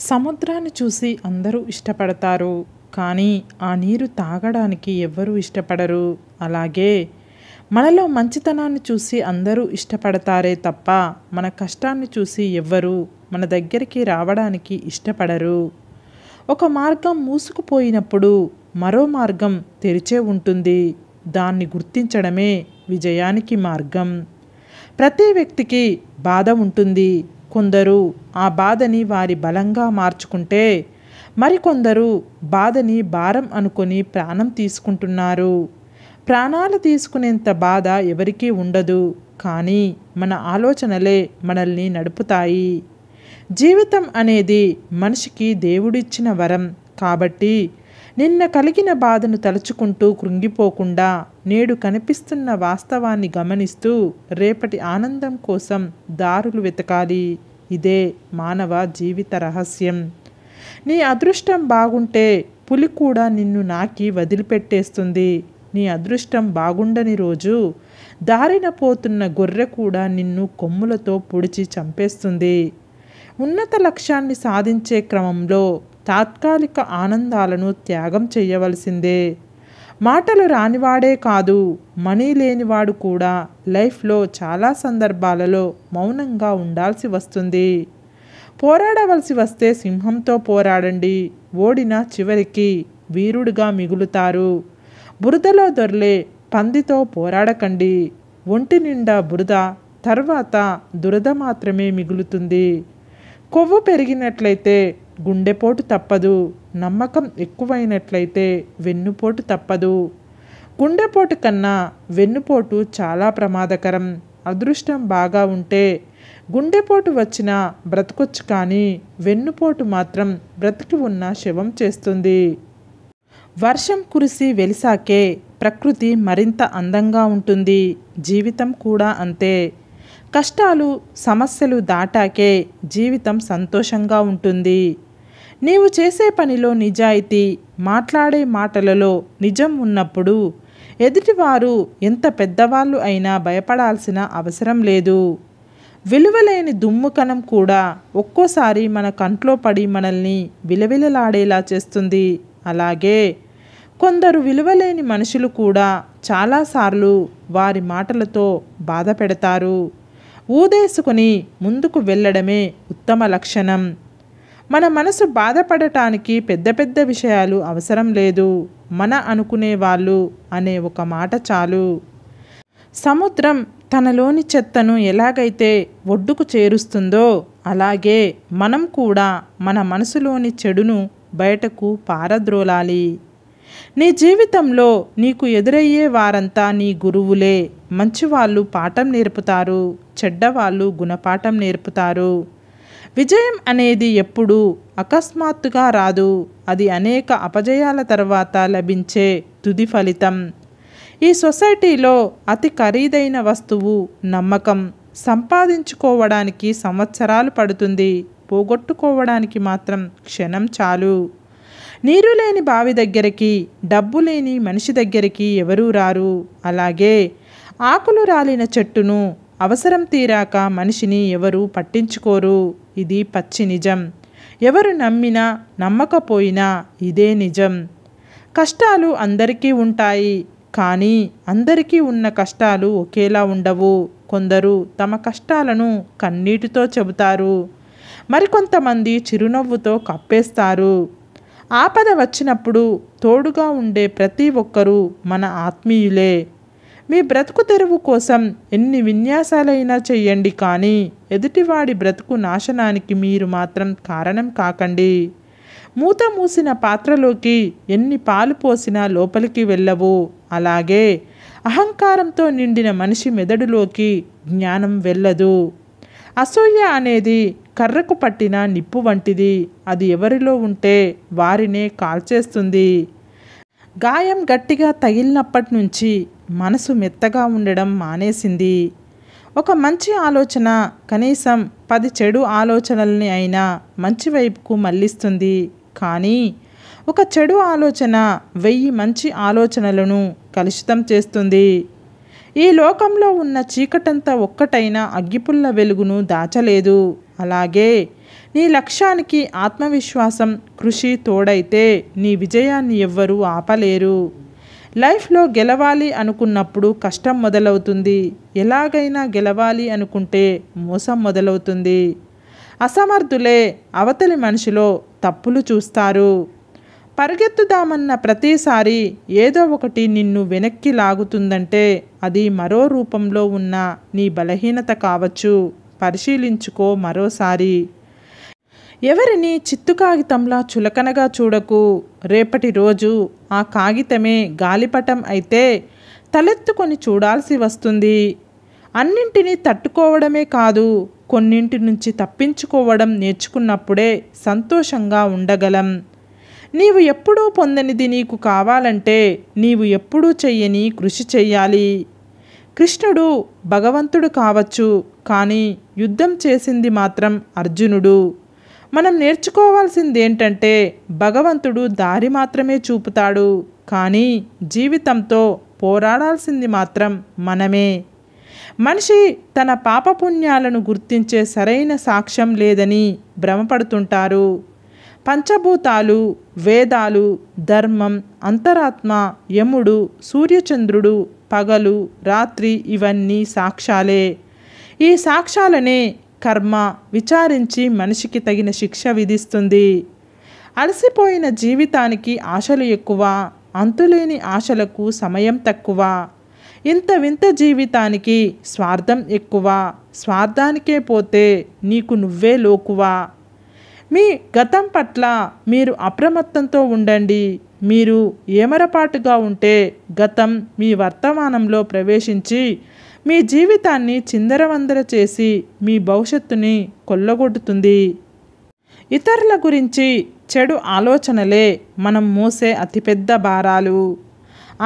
సముద్రాన్ని చూసి అందరూ ఇష్టపడతారు. కానీ ఆ నీరు తాగడానికి ఎవ్వరూ ఇష్టపడరు. అలాగే మనలో మంచితనాన్ని చూసి అందరూ ఇష్టపడతారే తప్ప మన కష్టాన్ని చూసి ఎవ్వరూ మన దగ్గరికి రావడానికి ఇష్టపడరు. ఒక మార్గం మూసుకుపోయినప్పుడు మరో మార్గం తెరిచే ఉంటుంది. దాన్ని గుర్తించడమే విజయానికి మార్గం. ప్రతి వ్యక్తికి బాధ ఉంటుంది. కొందరు ఆ బాధని వారి బలంగా మార్చుకుంటే మరికొందరు బాధని భారం అనుకొని ప్రాణం తీసుకుంటున్నారు. ప్రాణాలు తీసుకునేంత బాధ ఎవరికీ ఉండదు. కానీ మన ఆలోచనలే మనల్ని నడుపుతాయి. జీవితం అనేది మనిషికి దేవుడిచ్చిన వరం. కాబట్టి నిన్న కలిగిన బాధను తలుచుకుంటూ కృంగిపోకుండా నేడు కనిపిస్తున్న వాస్తవాన్ని గమనిస్తూ రేపటి ఆనందం కోసం దారులు వెతకాలి. ఇదే మానవ జీవిత రహస్యం. నీ అదృష్టం బాగుంటే పులి కూడా నిన్ను నాకి వదిలిపెట్టేస్తుంది. నీ అదృష్టం బాగుండని రోజు దారిన పోతున్న గొర్రె కూడా నిన్ను కొమ్ములతో పొడిచి చంపేస్తుంది. ఉన్నత లక్ష్యాన్ని సాధించే క్రమంలో తాత్కాలిక ఆనందాలను త్యాగం చేయవలసిందే. మాటలు రానివాడే కాదు, మనీ లేనివాడు కూడా లైఫ్లో చాలా సందర్భాలలో మౌనంగా ఉండాల్సి వస్తుంది. పోరాడవలసి వస్తే సింహంతో పోరాడండి. ఓడిన చివరికి వీరుడుగా మిగులుతారు. బురదలో దొర్లే పందితో పోరాడకండి. ఒంటి నిండా బురద, తర్వాత దురద మాత్రమే మిగులుతుంది. కొవ్వు పెరిగినట్లయితే గుండెపోటు తప్పదు. నమ్మకం ఎక్కువైనట్లయితే వెన్నుపోటు తప్పదు. గుండెపోటు కన్నా వెన్నుపోటు చాలా ప్రమాదకరం. అదృష్టం బాగా ఉంటే గుండెపోటు వచ్చినా బ్రతకొచ్చు, కానీ వెన్నుపోటు మాత్రం బ్రతికి ఉన్న శవం చేస్తుంది. వర్షం కురిసి వెలిసాకే ప్రకృతి మరింత అందంగా ఉంటుంది. జీవితం కూడా అంతే. కష్టాలు సమస్యలు దాటాకే జీవితం సంతోషంగా ఉంటుంది. నీవు చేసే పనిలో నిజాయితీ, మాట్లాడే మాటలలో నిజం ఉన్నప్పుడు ఎదుటివారు ఎంత పెద్దవాళ్ళు అయినా భయపడాల్సిన అవసరం లేదు. విలువలేని దుమ్ముకణం కూడా ఒక్కోసారి మన కంట్లో పడి మనల్ని విలవిలలాడేలా చేస్తుంది. అలాగే కొందరు విలువలేని మనుషులు కూడా చాలాసార్లు వారి మాటలతో బాధ పెడతారు. ఊదేసుకొని ముందుకు వెళ్ళడమే ఉత్తమ లక్షణం. మన మనసు బాధపడటానికి పెద్ద పెద్ద విషయాలు అవసరం లేదు. మన అనుకునే వాళ్ళు అనే ఒక మాట చాలు. సముద్రం తనలోని చెత్తను ఎలాగైతే ఒడ్డుకు చేరుస్తుందో అలాగే మనం కూడా మన మనసులోని చెడును బయటకు పారద్రోలాలి. నీ జీవితంలో నీకు ఎదురయ్యే వారంతా నీ గురువులే. మంచివాళ్ళు పాఠం నేర్పుతారు, చెడ్డవాళ్ళు గుణపాఠం నేర్పుతారు. విజయం అనేది ఎప్పుడూ అకస్మాత్తుగా రాదు. అది అనేక అపజయాల తర్వాత లభించే తుది ఫలితం. ఈ సొసైటీలో అతి ఖరీదైన వస్తువు నమ్మకం. సంపాదించుకోవడానికి సంవత్సరాలు పడుతుంది, పోగొట్టుకోవడానికి మాత్రం క్షణం చాలు. నీరు లేని బావి దగ్గరికి, డబ్బు లేని మనిషి దగ్గరికి ఎవరూ రారు. అలాగే ఆకులు రాలిన చెట్టును, అవసరం తీరాక మనిషిని ఎవరు పట్టించుకోరు. ఇది పచ్చి నిజం. ఎవరు నమ్మినా నమ్మకపోయినా ఇదే నిజం. కష్టాలు అందరికీ ఉంటాయి, కానీ అందరికీ ఉన్న కష్టాలు ఒకేలా ఉండవు. కొందరు తమ కష్టాలను కన్నీటితో చెబుతారు, మరికొంతమంది చిరునవ్వుతో కప్పేస్తారు. ఆపద వచ్చినప్పుడు తోడుగా ఉండే ప్రతి ఒక్కరూ మన ఆత్మీయులే. మీ బ్రతుకు తెరువు కోసం ఎన్ని విన్యాసాలైనా చెయ్యండి, కానీ ఎదుటివాడి బ్రతుకు నాశనానికి మీరు మాత్రం కారణం కాకండి. మూత మూసిన పాత్రలోకి ఎన్ని పాలు పోసినా లోపలికి వెళ్ళవు. అలాగే అహంకారంతో నిండిన మనిషి మెదడులోకి జ్ఞానం వెళ్ళదు. అసూయ అనేది కర్రకు పట్టిన నిప్పు వంటిది. అది ఎవరిలో ఉంటే వారినే కాల్చేస్తుంది. గాయం గట్టిగా తగిలినప్పటి నుంచి మనసు మెత్తగా ఉండడం మానేసింది. ఒక మంచి ఆలోచన కనీసం 10 చెడు ఆలోచనల్ని అయినా మంచి వైపుకు మళ్ళిస్తుంది. కానీ ఒక చెడు ఆలోచన 1000 మంచి ఆలోచనలను కలుషితం చేస్తుంది. ఈ లోకంలో ఉన్న చీకటంతా ఒక్కటైనా అగ్గిపుల్ల వెలుగును దాచలేదు. అలాగే నీ లక్ష్యానికి ఆత్మవిశ్వాసం, కృషి తోడైతే నీ విజయాన్ని ఎవ్వరూ ఆపలేరు. లైఫ్లో గెలవాలి అనుకున్నప్పుడు కష్టం మొదలవుతుంది. ఎలాగైనా గెలవాలి అనుకుంటే మోసం మొదలవుతుంది. అసమర్థులే అవతలి మనిషిలో తప్పులు చూస్తారు. పరిగెత్తుదామన్న ప్రతిసారి ఏదో ఒకటి నిన్ను వెనక్కి లాగుతుందంటే అది మరో రూపంలో ఉన్న నీ బలహీనత కావచ్చు. పరిశీలించుకో మరోసారి. ఎవరిని చిత్తు కాగితంలా చులకనగా చూడకు. రేపటి రోజు ఆ కాగితమే గాలిపటం అయితే తలెత్తుకొని చూడాల్సి వస్తుంది. అన్నింటినీ తట్టుకోవడమే కాదు, కొన్నింటి నుంచి తప్పించుకోవడం నేర్చుకున్నప్పుడే సంతోషంగా ఉండగలం. నీవు ఎప్పుడూ పొందనిది నీకు కావాలంటే నీవు ఎప్పుడూ చెయ్యని కృషి చెయ్యాలి. కృష్ణుడు భగవంతుడు కావచ్చు, కానీ యుద్ధం చేసింది మాత్రం అర్జునుడు. మనం నేర్చుకోవాల్సిందేంటంటే భగవంతుడు దారి మాత్రమే చూపుతాడు, కానీ జీవితంతో పోరాడాల్సింది మాత్రం మనమే. మనిషి తన పాపపుణ్యాలను గుర్తించే సరైన సాక్ష్యం లేదని భ్రమపడుతుంటారు. పంచభూతాలు, వేదాలు, ధర్మం, అంతరాత్మ, యముడు, సూర్యచంద్రుడు, పగలు రాత్రి ఇవన్నీ సాక్ష్యాలే. ఈ సాక్ష్యాలనే కర్మ విచారించి మనిషికి తగిన శిక్ష విధిస్తుంది. అలసిపోయిన జీవితానికి ఆశలు ఎక్కువ, అంతులేని ఆశలకు సమయం తక్కువ. ఇంత వింత జీవితానికి స్వార్థం ఎక్కువ, స్వార్థానికే పోతే నీకు నువ్వే లోకువా. మీ గతం పట్ల మీరు అప్రమత్తంతో ఉండండి. మీరు ఏమరపాటుగా ఉంటే గతం మీ వర్తమానంలో ప్రవేశించి మీ జీవితాన్ని చిందరవందర చేసి మీ భవిష్యత్తుని కొల్లగొట్టుతుంది. ఇతరుల గురించి చెడు ఆలోచనలే మనం మోసే అతిపెద్ద భారాలు.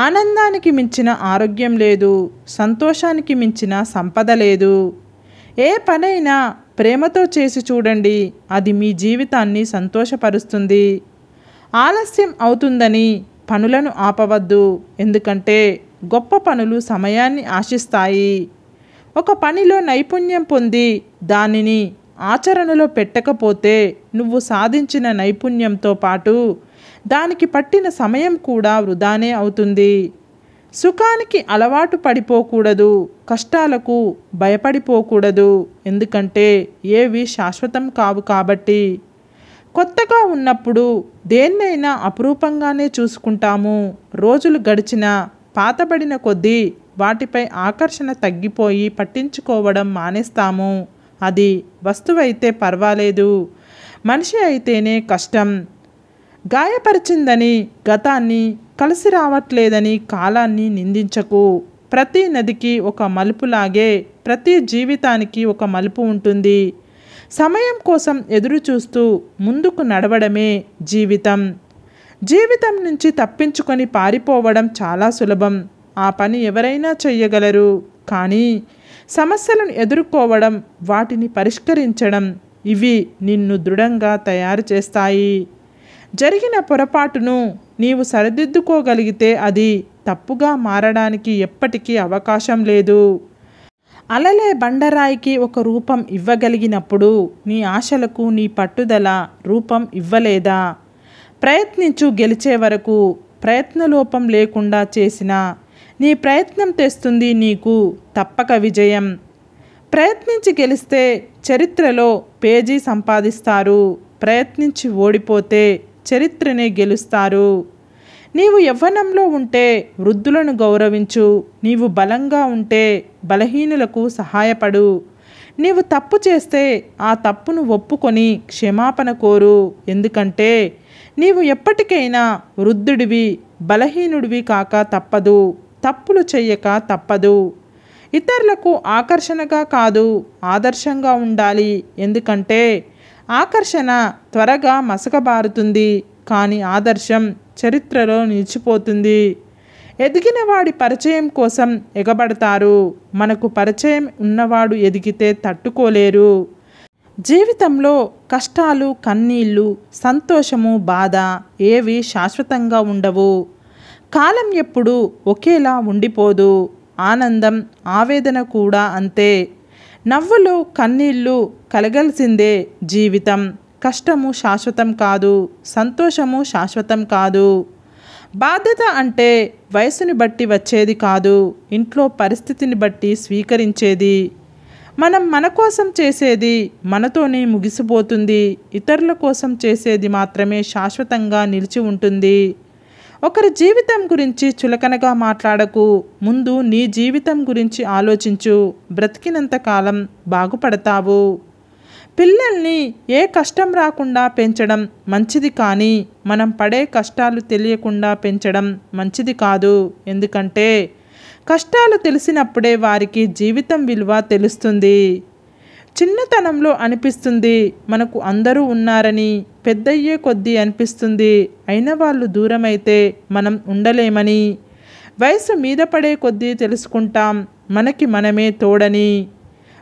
ఆనందానికి మించిన ఆరోగ్యం లేదు, సంతోషానికి మించిన సంపద లేదు. ఏ పనైనా ప్రేమతో చేసి చూడండి, అది మీ జీవితాన్ని సంతోషపరుస్తుంది. ఆలస్యం అవుతుందని పనులను ఆపవద్దు, ఎందుకంటే గొప్ప పనులు సమయాన్ని ఆశిస్తాయి. ఒక పనిలో నైపుణ్యం పొంది దానిని ఆచరణలో పెట్టకపోతే నువ్వు సాధించిన నైపుణ్యంతో పాటు దానికి పట్టిన సమయం కూడా వృధానే అవుతుంది. సుఖానికి అలవాటు పడిపోకూడదు, కష్టాలకు భయపడిపోకూడదు, ఎందుకంటే ఏవి శాశ్వతం కావు కాబట్టి. కొత్తగా ఉన్నప్పుడు దేన్నైనా అపురూపంగానే చూసుకుంటాము. రోజులు గడిచిన పాతబడిన కొద్దీ వాటిపై ఆకర్షణ తగ్గిపోయి పట్టించుకోవడం మానేస్తాము. అది వస్తువైతే పర్వాలేదు, మనిషి అయితేనే కష్టం. గాయపరిచిందని గతాన్ని, కలిసి రావట్లేదని కాలాన్ని నిందించకు. ప్రతి నదికి ఒక మలుపులాగే ప్రతి జీవితానికి ఒక మలుపు ఉంటుంది. సమయం కోసం ఎదురు చూస్తూ ముందుకు నడవడమే జీవితం. జీవితం నుంచి తప్పించుకొని పారిపోవడం చాలా సులభం. ఆ పని ఎవరైనా చెయ్యగలరు, కానీ సమస్యలను ఎదుర్కోవడం, వాటిని పరిష్కరించడం, ఇవి నిన్ను దృఢంగా తయారు చేస్తాయి. జరిగిన పొరపాటును నీవు సరిదిద్దుకోగలిగితే అది తప్పుగా మారడానికి ఎప్పటికీ అవకాశం లేదు. అలలే బండరాయికి ఒక రూపం ఇవ్వగలిగినప్పుడు నీ ఆశలకు నీ పట్టుదల రూపం ఇవ్వలేదా? ప్రయత్నించు, గెలిచే వరకు. ప్రయత్నలోపం లేకుండా చేసిన నీ ప్రయత్నం తెస్తుంది నీకు తప్పక విజయం. ప్రయత్నించి గెలిస్తే చరిత్రలో పేజీ సంపాదిస్తారు. ప్రయత్నించి ఓడిపోతే చరిత్రనే గెలుస్తారు. నీవు యవ్వనంలో ఉంటే వృద్ధులను గౌరవించు. నీవు బలంగా ఉంటే బలహీనులకు సహాయపడు. నీవు తప్పు చేస్తే ఆ తప్పును ఒప్పుకొని క్షమాపణ కోరు, ఎందుకంటే నీవు ఎప్పటికైనా వృద్ధుడివి, బలహీనుడివి కాక తప్పదు. తప్పులు చెయ్యక తప్పదు. ఇతరులకు ఆకర్షణగా కాదు, ఆదర్శంగా ఉండాలి, ఎందుకంటే ఆకర్షణ త్వరగా మసకబారుతుంది, కానీ ఆదర్శం చరిత్రలో నిలిచిపోతుంది. ఎదిగిన వాడి పరిచయం కోసం ఎగబడతారు. మనకు పరిచయం ఉన్నవాడు ఎదిగితే తట్టుకోలేరు. జీవితంలో కష్టాలు, కన్నీళ్ళు, సంతోషము, బాధ ఏవి శాశ్వతంగా ఉండవు. కాలం ఎప్పుడు ఒకేలా ఉండిపోదు. ఆనందం, ఆవేదన కూడా అంతే. నవ్వులు కన్నీళ్ళు కలగాల్సిందే జీవితం. కష్టము శాశ్వతం కాదు, సంతోషము శాశ్వతం కాదు. బాధ్యత అంటే వయసుని బట్టి వచ్చేది కాదు, ఇంట్లో పరిస్థితిని బట్టి స్వీకరించేది. మనం మన కోసం చేసేది మనతోనే ముగిసిపోతుంది, ఇతరుల కోసం చేసేది మాత్రమే శాశ్వతంగా నిలిచి ఉంటుంది. ఒకరి జీవితం గురించి చులకనగా మాట్లాడకు, ముందు నీ జీవితం గురించి ఆలోచించు. బ్రతికినంత కాలం బాగుపడతావు. పిల్లల్ని ఏ కష్టం రాకుండా పెంచడం మంచిది, కానీ మనం పడే కష్టాలు తెలియకుండా పెంచడం మంచిది కాదు. ఎందుకంటే కష్టాలు తెలిసినప్పుడే వారికి జీవితం విలువ తెలుస్తుంది. చిన్నతనంలో అనిపిస్తుంది మనకు అందరూ ఉన్నారని, పెద్దయ్యే కొద్దీ అనిపిస్తుంది అయిన వాళ్ళు దూరమైతే మనం ఉండలేమని. వయసు మీద పడే కొద్దీ తెలుసుకుంటాం మనకి మనమే తోడని.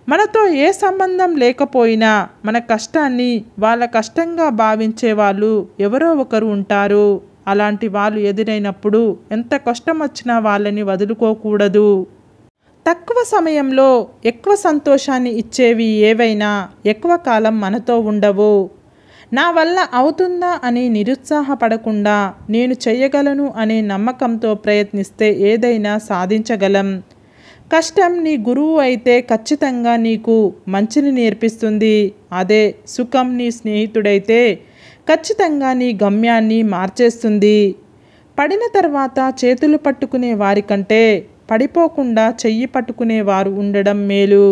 మనతో ఏ సంబంధం లేకపోయినా మన కష్టాన్ని వాళ్ళ కష్టంగా భావించే వాళ్ళు ఎవరో ఒకరు ఉంటారు. అలాంటి వాళ్ళు ఎదురైనప్పుడు ఎంత కష్టం వచ్చినా వాళ్ళని వదులుకోకూడదు. తక్కువ సమయంలో ఎక్కువ సంతోషాన్ని ఇచ్చేవి ఏవైనా ఎక్కువ కాలం మనతో ఉండవు. నా వల్ల అవుతుందా అని నిరుత్సాహపడకుండా, నేను చేయగలను అనే నమ్మకంతో ప్రయత్నిస్తే ఏదైనా సాధించగలం. కష్టం నీ గురువు అయితే ఖచ్చితంగా నీకు మంచిని నేర్పిస్తుంది. అదే సుఖం నీ స్నేహితుడైతే ఖచ్చితంగా నీ గమ్యాన్ని మార్చేస్తుంది. పడిన తర్వాత చేతులు పట్టుకునే వారికంటే పడిపోకుండా చెయ్యి పట్టుకునే వారు ఉండడం మేలు.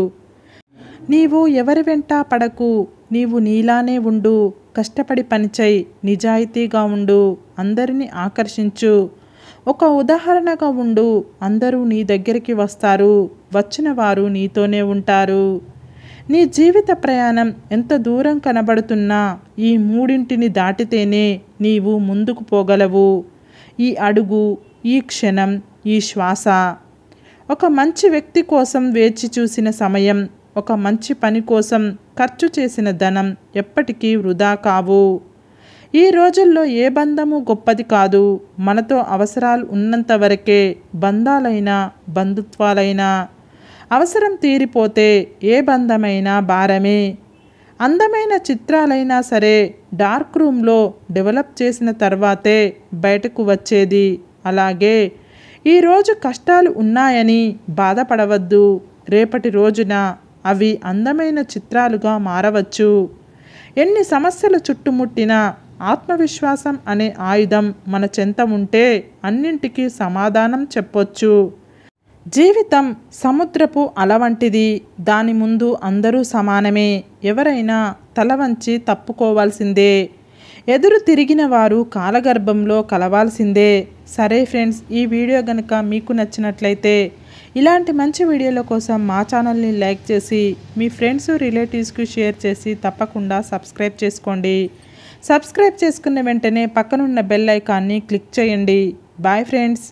నీవు ఎవరి వెంట పడకు, నీవు నీలానే ఉండు. కష్టపడి పనిచేయి, నిజాయితీగా ఉండు, అందరినీ ఆకర్షించు. ఒక ఉదాహరణగా ఉండు. అందరూ నీ దగ్గరికి వస్తారు, వచ్చిన వారు నీతోనే ఉంటారు. నీ జీవిత ప్రయాణం ఎంత దూరం కనబడుతున్నా ఈ మూడింటిని దాటితేనే నీవు ముందుకు పోగలవు. ఈ అడుగు, ఈ క్షణం, ఈ శ్వాస. ఒక మంచి వ్యక్తి కోసం వేచి చూసిన సమయం, ఒక మంచి పని కోసం ఖర్చు చేసిన ధనం ఎప్పటికీ వృధా కావు. ఈ రోజుల్లో ఏ బంధము గొప్పది కాదు. మనతో అవసరాలు ఉన్నంత వరకే బంధాలైనా బంధుత్వాలైనా. అవసరం తీరిపోతే ఏ బంధమైనా భారమే. అందమైన చిత్రాలైనా సరే డార్క్ రూమ్లో డెవలప్ చేసిన తర్వాతే బయటకు వచ్చేది. అలాగే ఈరోజు కష్టాలు ఉన్నాయని బాధపడవద్దు. రేపటి రోజున అవి అందమైన చిత్రాలుగా మారవచ్చు. ఎన్ని సమస్యలు చుట్టుముట్టినా ఆత్మవిశ్వాసం అనే ఆయుధం మన చెంత ఉంటే అన్నింటికీ సమాధానం చెప్పొచ్చు. జీవితం సముద్రపు అల వంటిది. దాని ముందు అందరూ సమానమే. ఎవరైనా తల వంచి తప్పుకోవాల్సిందే. ఎదురు తిరిగిన వారు కాలగర్భంలో కలవాల్సిందే. సరే ఫ్రెండ్స్, ఈ వీడియో కనుక మీకు నచ్చినట్లయితే ఇలాంటి మంచి వీడియోల కోసం మా ఛానల్ని లైక్ చేసి మీ ఫ్రెండ్స్ రిలేటివ్స్కి షేర్ చేసి తప్పకుండా సబ్స్క్రైబ్ చేసుకోండి. సబ్స్క్రైబ్ చేసుకున్న వెంటనే పక్కనున్న బెల్ ఐకాన్ని క్లిక్ చేయండి. Bye friends.